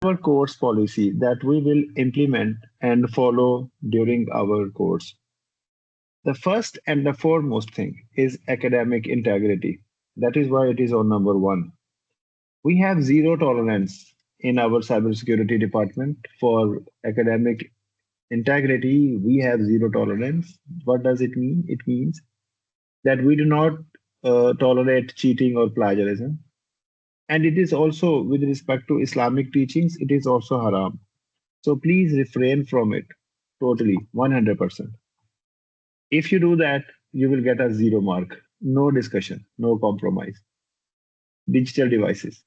our course policy that we will implement and follow during our course. The first and the foremost thing is academic integrity. That is why it is on number one. We have zero tolerance in our cybersecurity department for academic integrity. We have zero tolerance. What does it mean? It means that we do not tolerate cheating or plagiarism. And it is also, with respect to Islamic teachings, it is also haram. So please refrain from it totally, 100%. If you do that, you will get a zero mark. No discussion, no compromise. Digital devices.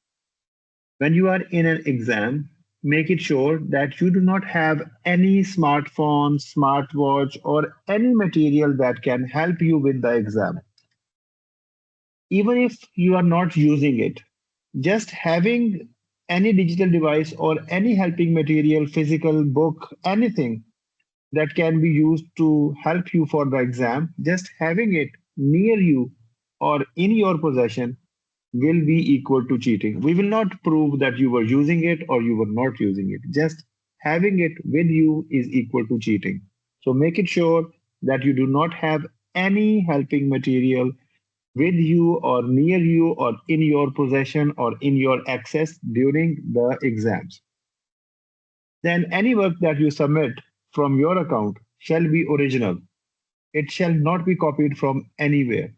When you are in an exam, make it sure that you do not have any smartphone, smartwatch, or any material that can help you with the exam. Even if you are not using it, just having any digital device or any helping material, physical book, anything that can be used to help you for the exam, just having it near you or in your possession will be equal to cheating. We will not prove that you were using it or you were not using it. Just having it with you is equal to cheating. So make it sure that you do not have any helping material with you or near you or in your possession or in your access during the exams. Then any work that you submit from your account shall be original. It shall not be copied from anywhere.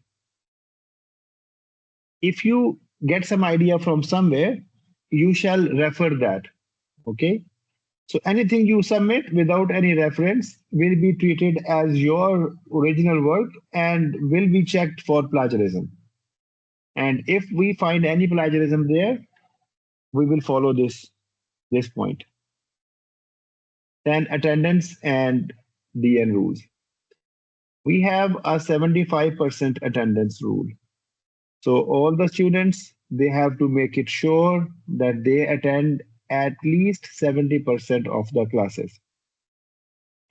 If you get some idea from somewhere, you shall refer that. Okay. So anything you submit without any reference will be treated as your original work and will be checked for plagiarism. And if we find any plagiarism there, we will follow this point. Then attendance and DN rules. We have a 75% attendance rule. So all the students, they have to make it sure that they attend at least 70% of the classes.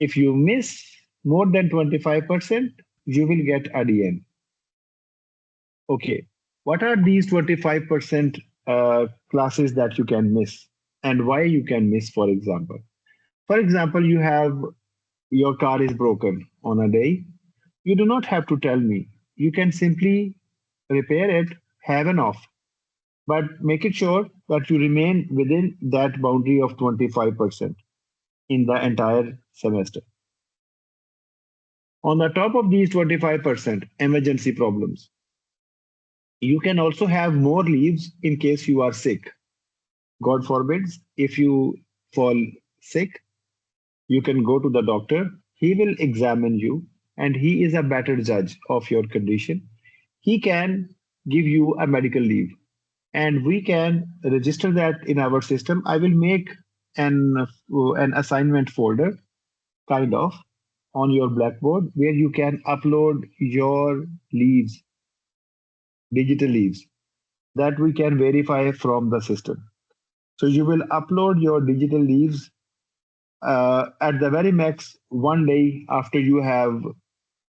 If you miss more than 25%, you will get a DN. Okay, what are these 25% classes that you can miss and why you can miss, for example? For example, you have your car is broken on a day. You do not have to tell me. You can simply repair it, have an off, but make it sure that you remain within that boundary of 25% in the entire semester. On the top of these 25% emergency problems, you can also have more leaves in case you are sick. God forbids, if you fall sick, you can go to the doctor. He will examine you and he is a better judge of your condition. He can give you a medical leave and we can register that in our system. I will make an assignment folder kind of on your Blackboard where you can upload your leaves, digital leaves that we can verify from the system. So you will upload your digital leaves at the very max 1 day after you have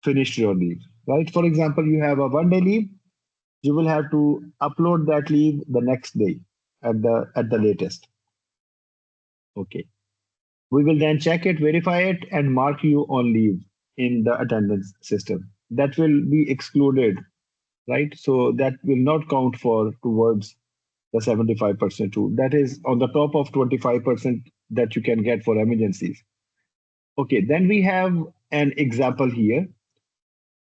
finished your leave, right? For example, you have a 1 day leave, you will have to upload that leave the next day at the latest. Okay. We will then check it, verify it, and mark you on leave in the attendance system. That will be excluded, right? So that will not count for towards the 75% rule. That is on the top of 25% that you can get for emergencies. Okay, then we have an example here,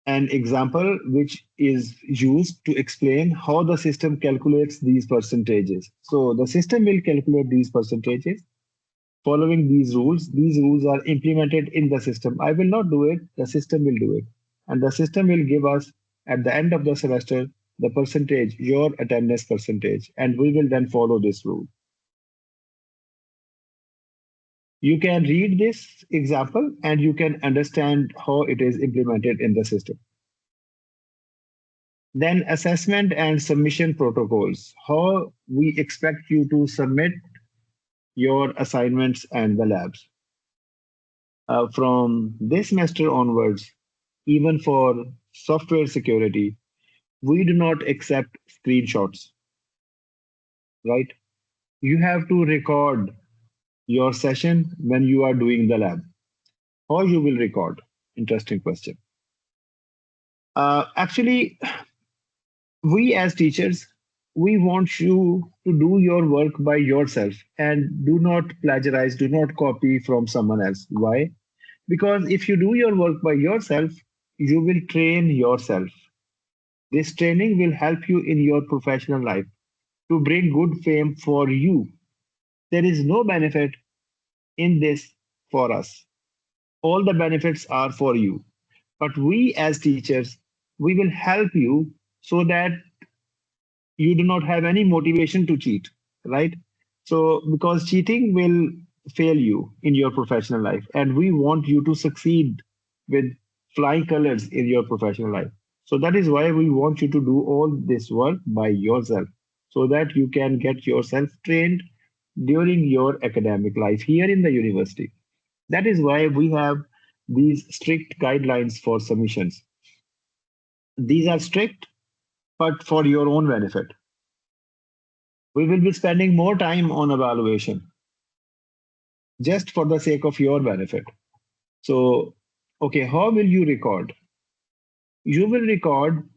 an example which is used to explain how the system calculates these percentages. So the system will calculate these percentages following these rules. These rules are implemented in the system. I will not do it, the system will do it. And the system will give us at the end of the semester the percentage, your attendance percentage, and we will then follow this rule. You can read this example and you can understand how it is implemented in the system. Then assessment and submission protocols, how we expect you to submit your assignments and the labs. From this semester onwards, even for software security, we do not accept screenshots, right? You have to record your session when you are doing the lab? How you will record? Interesting question. Actually, we as teachers, we want you to do your work by yourself and do not plagiarize, do not copy from someone else. Why? Because if you do your work by yourself, you will train yourself. This training will help you in your professional life to bring good fame for you. There is no benefit in this for us. All the benefits are for you. But we as teachers, we will help you so that you do not have any motivation to cheat, right? So, because cheating will fail you in your professional life, and we want you to succeed with flying colors in your professional life. So, that is why we want you to do all this work by yourself so that you can get yourself trained during your academic life here in the university. That is why we have these strict guidelines for submissions. These are strict, but for your own benefit. We will be spending more time on evaluation just for the sake of your benefit. So, okay, how will you record? You will record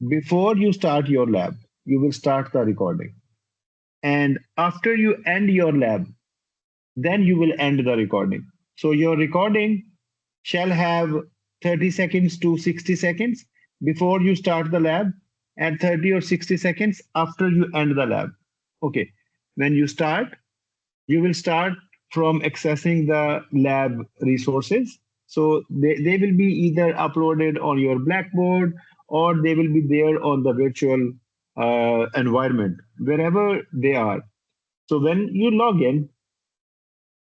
before you start your lab. You will start the recording. And after you end your lab, then you will end the recording. So, your recording shall have 30 seconds to 60 seconds before you start the lab and 30 or 60 seconds after you end the lab. Okay, when you start, you will start from accessing the lab resources. So they will be either uploaded on your Blackboard or they will be there on the virtual environment, wherever they are. So when you log in,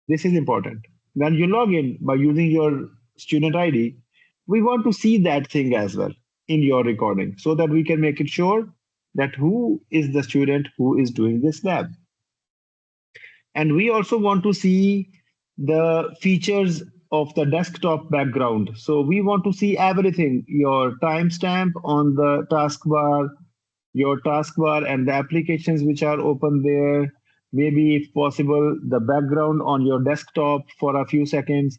this is important. When you log in by using your student ID, we want to see that thing as well in your recording so that we can make it sure that who is the student who is doing this lab. And we also want to see the features of the desktop background. So we want to see everything, your timestamp on the taskbar, your taskbar and the applications which are open there. Maybe if possible, the background on your desktop for a few seconds.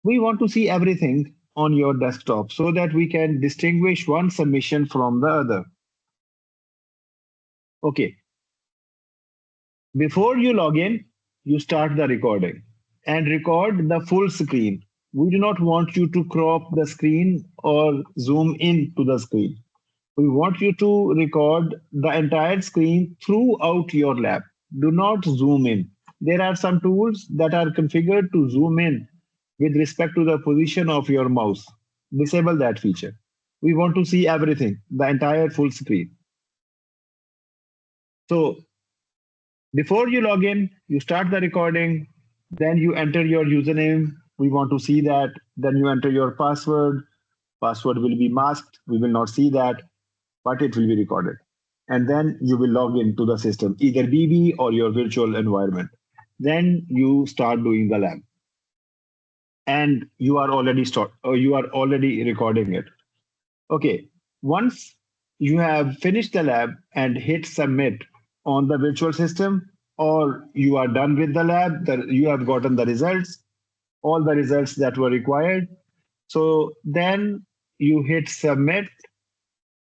We want to see everything on your desktop so that we can distinguish one submission from the other. Okay, before you log in, you start the recording and record the full screen. We do not want you to crop the screen or zoom in to the screen. We want you to record the entire screen throughout your lab. Do not zoom in. There are some tools that are configured to zoom in with respect to the position of your mouse. Disable that feature. We want to see everything, the entire full screen. So before you log in, you start the recording, then you enter your username. We want to see that. Then you enter your password. Password will be masked. We will not see that, but it will be recorded. And then you will log into the system, either BB or your virtual environment. Then you start doing the lab. And you are already recording it. Okay. Once you have finished the lab and hit submit on the virtual system, or you are done with the lab, you have gotten the results, all the results that were required. So then you hit submit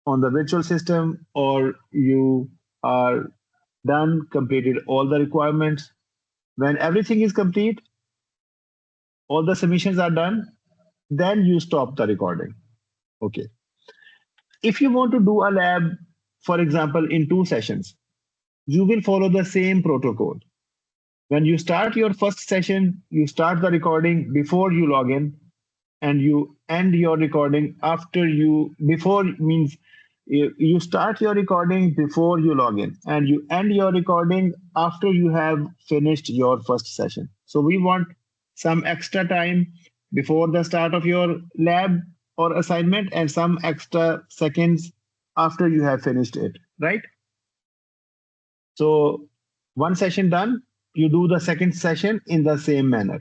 on the virtual system, or you are done, completed all the requirements. When everything is complete, all the submissions are done, then you stop the recording. Okay. If you want to do a lab, for example, in 2 sessions, you will follow the same protocol. When you start your first session, you start the recording before you log in, and you end your recording after you, before means you start your recording before you log in, and you end your recording after you have finished your first session. So we want some extra time before the start of your lab or assignment and some extra seconds after you have finished it, right? So one session done, you do the second session in the same manner.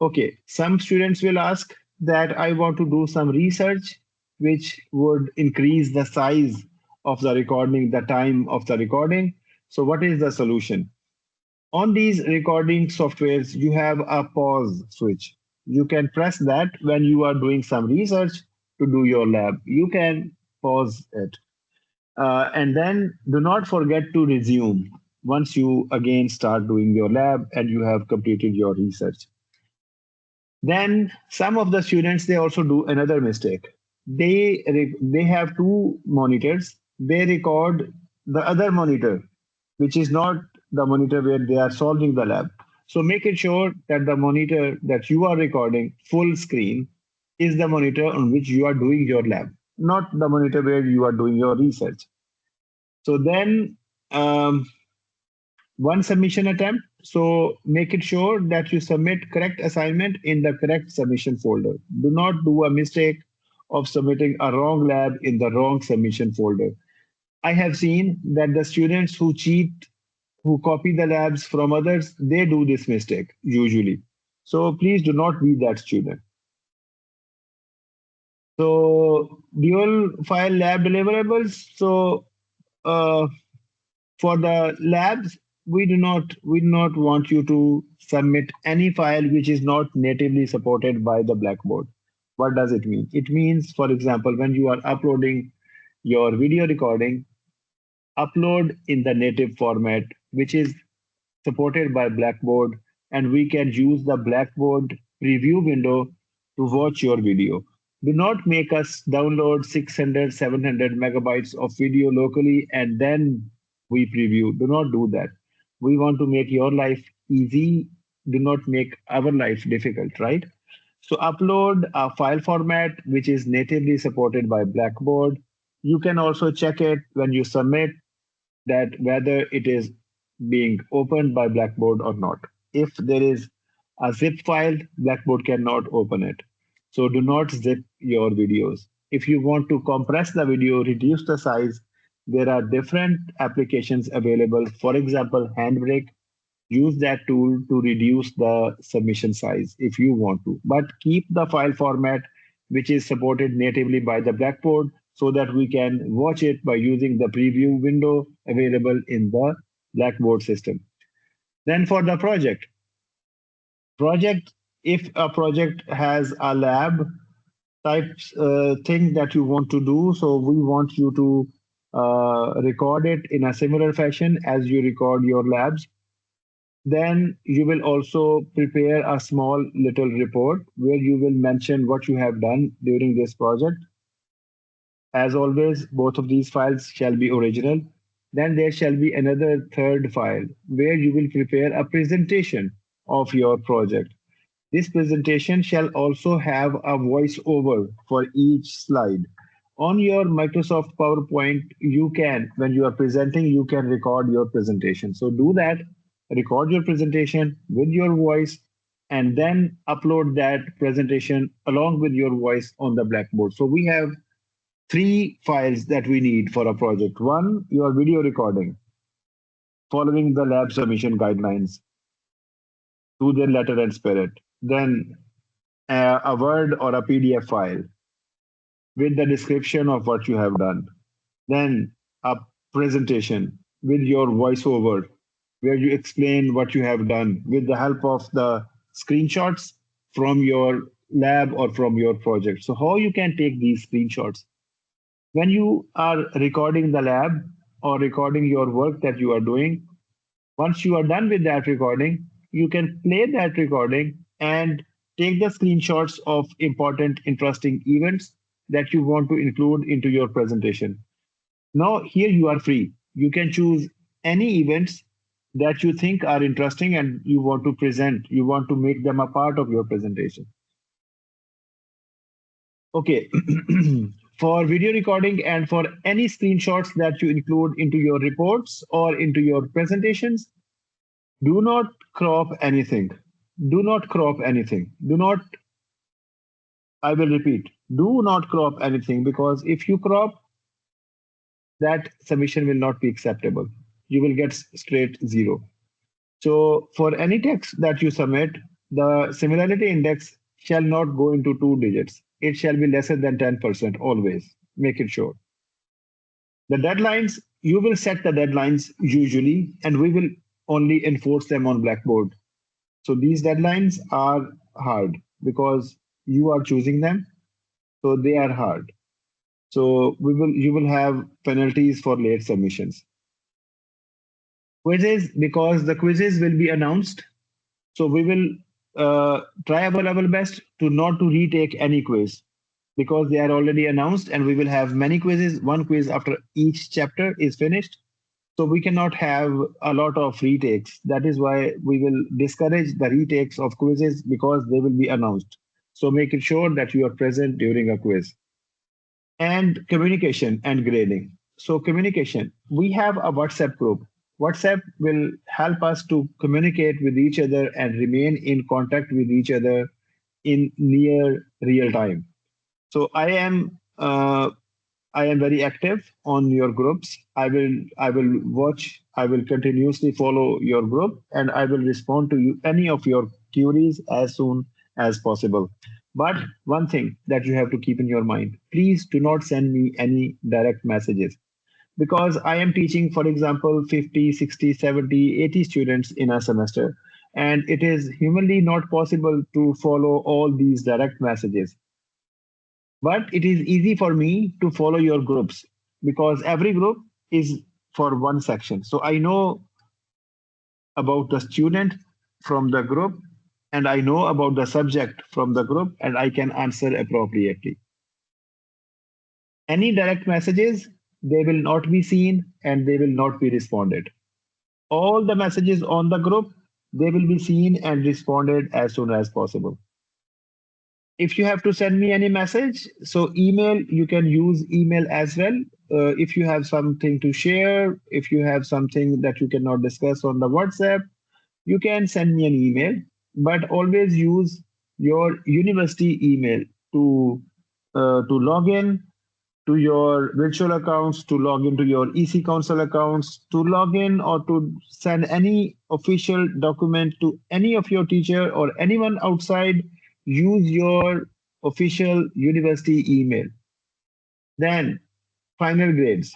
Okay, some students will ask that I want to do some research which would increase the size of the recording, the time of the recording. So what is the solution? On these recording softwares, you have a pause switch. You can press that when you are doing some research to do your lab. You can pause it. And then do not forget to resume once you again start doing your lab and you have completed your research. Then some of the students they also do another mistake. They have two monitors. They record the other monitor, which is not the monitor where they are solving the lab. So make it sure that the monitor that you are recording full screen is the monitor on which you are doing your lab, not the monitor where you are doing your research. So then um, one submission attempt. So make it sure that you submit correct assignment in the correct submission folder. Do not do a mistake of submitting a wrong lab in the wrong submission folder. I have seen that the students who cheat, who copy the labs from others, they do this mistake usually. So please do not be that student. So dual file lab deliverables. So uh, for the labs, we do not want you to submit any file which is not natively supported by the Blackboard. What does it mean? It means, for example, when you are uploading your video recording, upload in the native format, which is supported by Blackboard, and we can use the Blackboard preview window to watch your video. Do not make us download 600, 700 megabytes of video locally and then we preview. Do not do that. We want to make your life easy. Do not make our life difficult, right? So upload a file format which is natively supported by Blackboard. You can also check it when you submit that whether it is being opened by Blackboard or not. If there is a zip file, Blackboard cannot open it. So do not zip your videos. If you want to compress the video, reduce the size, there are different applications available. For example, Handbrake, use that tool to reduce the submission size if you want to. But keep the file format which is supported natively by the Blackboard so that we can watch it by using the preview window available in the Blackboard system. Then for the project, if a project has a lab type thing that you want to do, so we want you to record it in a similar fashion as you record your labs. Then you will also prepare a small little report where you will mention what you have done during this project. As always, both of these files shall be original. Then there shall be another third file where you will prepare a presentation of your project. This presentation shall also have a voiceover for each slide. On your Microsoft PowerPoint, you can, when you are presenting, you can record your presentation. So do that, record your presentation with your voice, and then upload that presentation along with your voice on the Blackboard. So we have three files that we need for a project. One, your video recording, following the lab submission guidelines to their letter and spirit. Then a Word or a PDF file with the description of what you have done. Then a presentation with your voiceover where you explain what you have done with the help of the screenshots from your lab or from your project. So how you can take these screenshots? When you are recording the lab or recording your work that you are doing, once you are done with that recording, you can play that recording and take the screenshots of important, interesting events that you want to include into your presentation. Now, here you are free. You can choose any events that you think are interesting and you want to present, you want to make them a part of your presentation. Okay, for video recording and for any screenshots that you include into your reports or into your presentations, do not crop anything. Do not crop anything. Do not, I will repeat, do not crop anything because if you crop, that submission will not be acceptable. You will get straight zero. So for any text that you submit, the similarity index shall not go into two digits. It shall be lesser than 10% always. Make it sure. The deadlines, you will set the deadlines usually, and we will. only enforce them on Blackboard. So these deadlines are hard because you are choosing them, so they are hard. So you will have penalties for late submissions. Quizzes, because the quizzes will be announced. So we will try our level best to not to retake any quiz because they are already announced, and we will have many quizzes. One quiz after each chapter is finished. So we cannot have a lot of retakes. That is why we will discourage the retakes of quizzes because they will be announced. So make it sure that you are present during a quiz. And communication and grading. So communication, we have a WhatsApp group. WhatsApp will help us to communicate with each other and remain in contact with each other in near real time. So I am very active on your groups. I will watch, I will continuously follow your group, and I will respond to you any of your queries as soon as possible. But one thing that you have to keep in your mind, please do not send me any direct messages because I am teaching, for example, 50, 60, 70, 80 students in a semester, and it is humanly not possible to follow all these direct messages. But it is easy for me to follow your groups because every group is for one section. So I know about the student from the group, and I know about the subject from the group, and I can answer appropriately. Any direct messages, they will not be seen and they will not be responded. All the messages on the group, they will be seen and responded as soon as possible. If you have to send me any message, so email, you can use email as well. If you have something to share, if you have something that you cannot discuss on the WhatsApp, you can send me an email, but always use your university email to log in to your virtual accounts, to log into your EC Council accounts, to log in or to send any official document to any of your teacher or anyone outside. Use your official university email. Then final grades.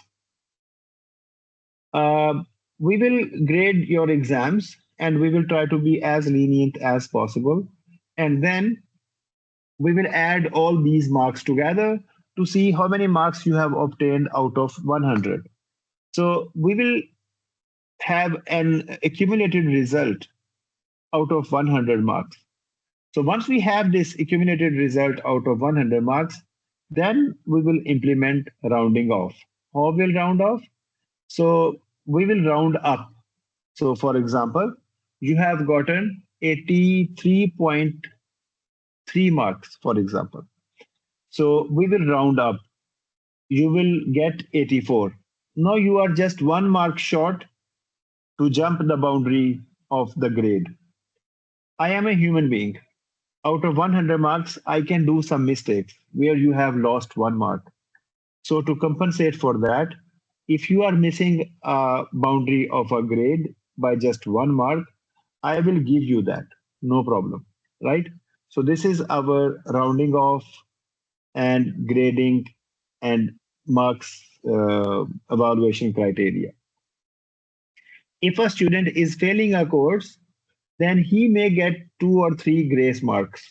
Uh, we will grade your exams and we will try to be as lenient as possible. And then we will add all these marks together to see how many marks you have obtained out of 100. So we will have an accumulated result out of 100 marks. So once we have this accumulated result out of 100 marks, then we will implement rounding off. How will round off? So we will round up. So for example, you have gotten 83.3 marks, for example. So we will round up. You will get 84. Now you are just 1 mark short to jump the boundary of the grade. I am a human being. Out of 100 marks, I can do some mistakes where you have lost 1 mark. So to compensate for that, if you are missing a boundary of a grade by just 1 mark, I will give you that. No problem. Right? So this is our rounding off and grading and marks evaluation criteria. If a student is failing a course, then he may get 2 or 3 grace marks.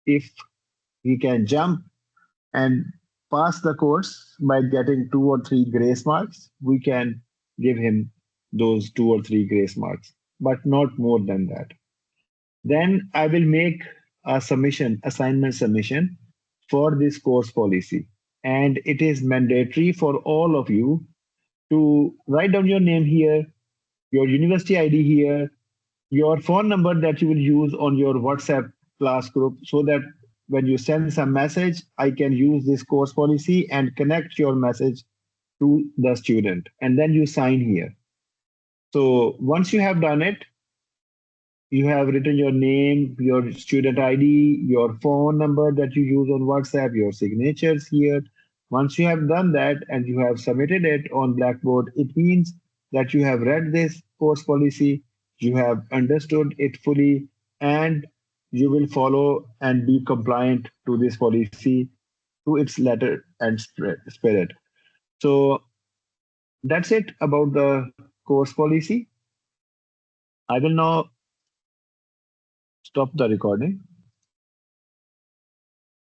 If he can jump and pass the course by getting 2 or 3 grace marks, we can give him those 2 or 3 grace marks, but not more than that. Then I will make a submission, assignment submission for this course policy. And it is mandatory for all of you to write down your name here, your university ID here, your phone number that you will use on your WhatsApp class group so that when you send some message, I can use this course policy and connect your message to the student. And then you sign here. So once you have done it, you have written your name, your student ID, your phone number that you use on WhatsApp, your signatures here. Once you have done that and you have submitted it on Blackboard, it means that you have read this course policy, you have understood it fully, and you will follow and be compliant to this policy to its letter and spirit. So that's it about the course policy. I will now stop the recording.